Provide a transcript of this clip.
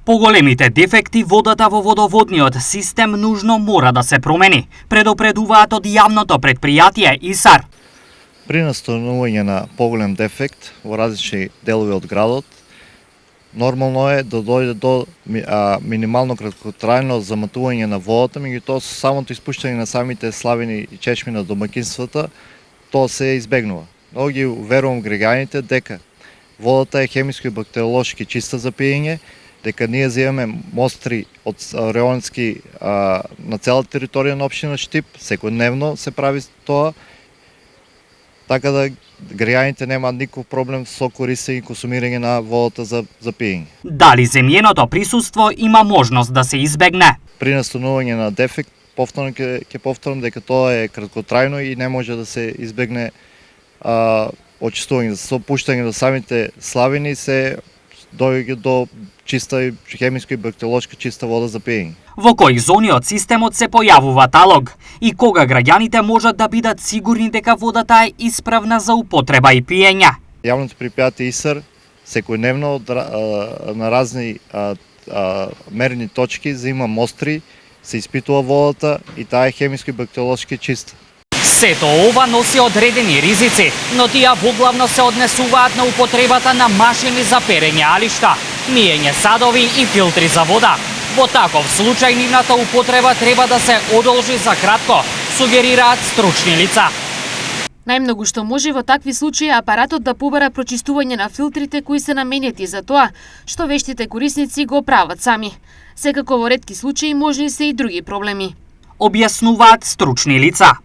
Поголемите дефекти водата во водоводниот систем нужно мора да се промени, предупредуваат од јавното предпријатие ИСАР. При настанување на поголем дефект во различни делови од градот, нормално е да дојде до минимално краткотрајно заматување на водата, меѓутоа со самото испуштање на самите славини и чешми на домаќинствата, тоа се избегнува. Но ги уверувам граѓаните дека водата е хемиско и бактериолошки чиста за пиење, дека ние земаме мостри од реонски на целата територија на општина Штип, секојдневно се прави тоа, така да граѓаните немаат никаков проблем со користење и консумирање на водата за пиење. Дали земјеното присуство има можност да се избегне? При настанување на дефект, повторно ќе повторам дека тоа е краткотрајно и не може да се избегне очистување. Со пуштање до самите славини се дојде до чиста и хемиско и бактериолошка чиста вода за пиење. Во кои зони од системот се појавува талог и кога граѓаните можат да бидат сигурни дека водата е исправна за употреба и пиење? Јавното предпријатие ИСАР секојдневно на разни мерни точки зема мостри, се испитува водата и таа е хемиско и бактериолошки чиста. Сето ова носи одредени ризици, но тие воглавно се однесуваат на употребата на машини за перење алишта, миење садови и филтри за вода. Во таков случај нивната употреба треба да се одолжи за кратко, сугерираат стручни лица. Најмногу што може во такви случаи апаратот да побара прочистување на филтрите кои се наменети за тоа, што вештите корисници го прават сами. Секако во ретки случаи можни се и други проблеми. Објаснуваат стручни лица.